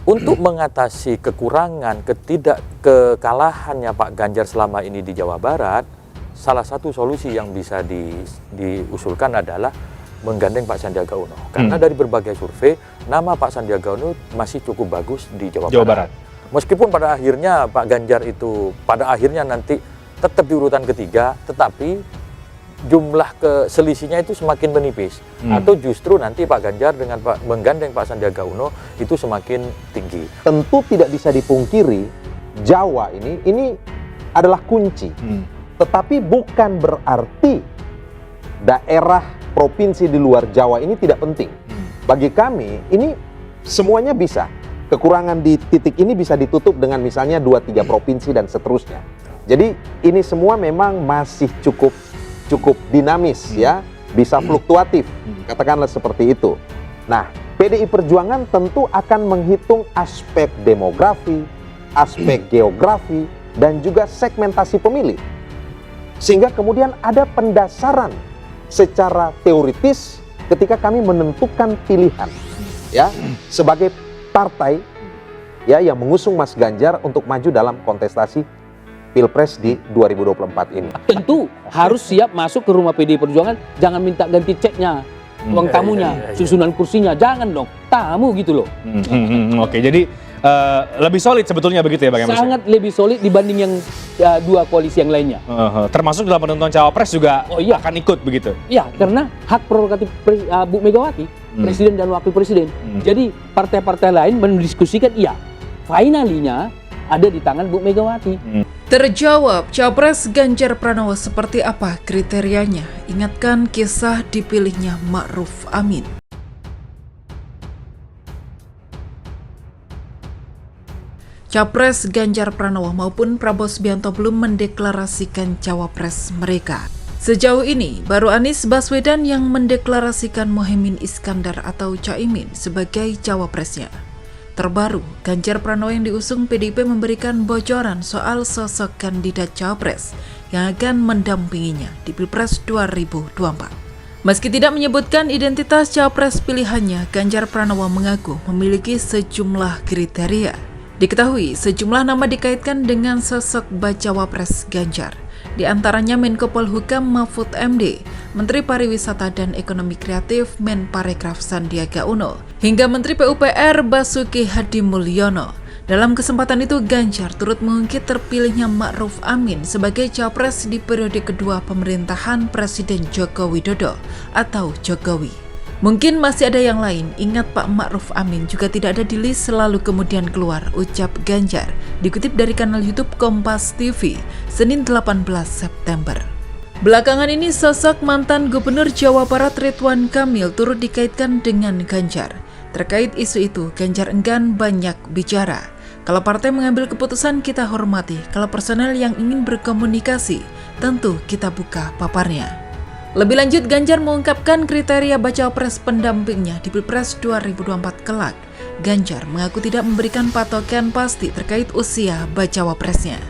Untuk mengatasi kekurangan, kekalahannya Pak Ganjar selama ini di Jawa Barat, salah satu solusi yang bisa diusulkan adalah menggandeng Pak Sandiaga Uno. Karena dari berbagai survei, nama Pak Sandiaga Uno masih cukup bagus di Jawa Barat. Meskipun pada akhirnya Pak Ganjar itu pada akhirnya nanti tetap di urutan ketiga, tetapi jumlah selisihnya itu semakin menipis. Atau justru nanti Pak Ganjar dengan menggandeng Pak Sandiaga Uno itu semakin tinggi. Tentu tidak bisa dipungkiri, Jawa ini adalah kunci. Tetapi bukan berarti daerah provinsi di luar Jawa ini tidak penting. Bagi kami ini semuanya bisa. Kekurangan di titik ini bisa ditutup dengan misalnya 2-3 provinsi dan seterusnya. Jadi ini semua memang masih cukup dinamis ya, bisa fluktuatif, katakanlah seperti itu. Nah, PDI Perjuangan tentu akan menghitung aspek demografi, aspek geografi, dan juga segmentasi pemilih. Sehingga kemudian ada pendasaran secara teoritis ketika kami menentukan pilihan ya sebagai partai ya yang mengusung Mas Ganjar untuk maju dalam kontestasi Pilpres di 2024 ini. Tentu harus siap masuk ke rumah PDI Perjuangan, jangan minta ganti ceknya, uang tamunya, susunan kursinya, jangan dong, tamu gitu loh. Oke, jadi lebih solid sebetulnya begitu ya Bang Emrus? Sangat lebih solid dibanding yang dua koalisi yang lainnya. Termasuk dalam penentuan cawapres juga akan ikut begitu? Iya, karena hak prerogatif Bu Megawati, Presiden dan Wakil Presiden. Jadi partai-partai lain mendiskusikan finalinya ada di tangan Bu Megawati. Terjawab, Capres Ganjar Pranowo seperti apa kriterianya? Ingatkan kisah dipilihnya Ma'ruf Amin. Capres Ganjar Pranowo maupun Prabowo Subianto belum mendeklarasikan cawapres mereka. Sejauh ini, baru Anies Baswedan yang mendeklarasikan Mohaimin Iskandar atau Caimin sebagai cawapresnya. Terbaru, Ganjar Pranowo yang diusung PDIP memberikan bocoran soal sosok kandidat cawapres yang akan mendampinginya di Pilpres 2024. Meski tidak menyebutkan identitas cawapres pilihannya, Ganjar Pranowo mengaku memiliki sejumlah kriteria. Diketahui, sejumlah nama dikaitkan dengan sosok bacawa pres Ganjar. Di antaranya Menko Polhukam Mahfud MD, Menteri Pariwisata dan Ekonomi Kreatif Menparekraf Sandiaga Uno, hingga Menteri PUPR Basuki Hadimulyono. Dalam kesempatan itu, Ganjar turut mengungkit terpilihnya Ma'ruf Amin sebagai cawapres di periode kedua pemerintahan Presiden Joko Widodo atau Jokowi. Mungkin masih ada yang lain, ingat Pak Ma'ruf Amin juga tidak ada di list selalu kemudian keluar, ucap Ganjar. Dikutip dari kanal YouTube Kompas TV, Senin 18 September. Belakangan ini sosok mantan Gubernur Jawa Barat Ridwan Kamil turut dikaitkan dengan Ganjar. Terkait isu itu, Ganjar enggan banyak bicara. Kalau partai mengambil keputusan kita hormati, kalau personel yang ingin berkomunikasi, tentu kita buka paparnya. Lebih lanjut, Ganjar mengungkapkan kriteria bacawa pres pendampingnya di Pilpres 2024 kelak. Ganjar mengaku tidak memberikan patokan pasti terkait usia bacawa presnya.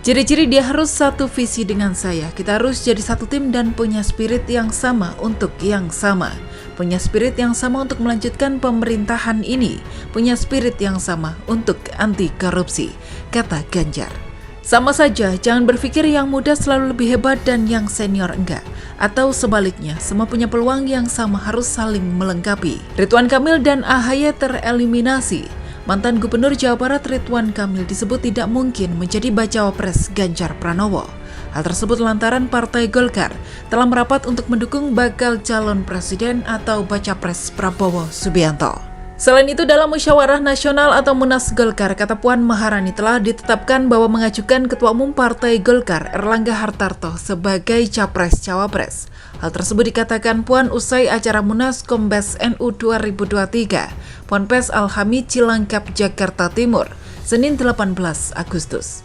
Ciri-ciri dia harus satu visi dengan saya, kita harus jadi satu tim dan punya spirit yang sama untuk yang sama. Punya spirit yang sama untuk melanjutkan pemerintahan ini, punya spirit yang sama untuk anti korupsi, kata Ganjar. Sama saja, jangan berpikir yang muda selalu lebih hebat dan yang senior enggak. Atau sebaliknya, semua punya peluang yang sama harus saling melengkapi. Ridwan Kamil dan AHY tereliminasi. Mantan Gubernur Jawa Barat Ridwan Kamil disebut tidak mungkin menjadi bacawa pres Ganjar Pranowo. Hal tersebut lantaran Partai Golkar telah merapat untuk mendukung bakal calon presiden atau baca pres Prabowo Subianto. Selain itu, dalam musyawarah nasional atau Munas Golkar, kata Puan Maharani telah ditetapkan bahwa mengajukan Ketua Umum Partai Golkar Erlangga Hartarto sebagai capres-cawapres. Hal tersebut dikatakan Puan usai acara Munas Kombes NU 2023, Ponpes Al-Hamid Cilangkap, Jakarta Timur, Senin 18 Agustus.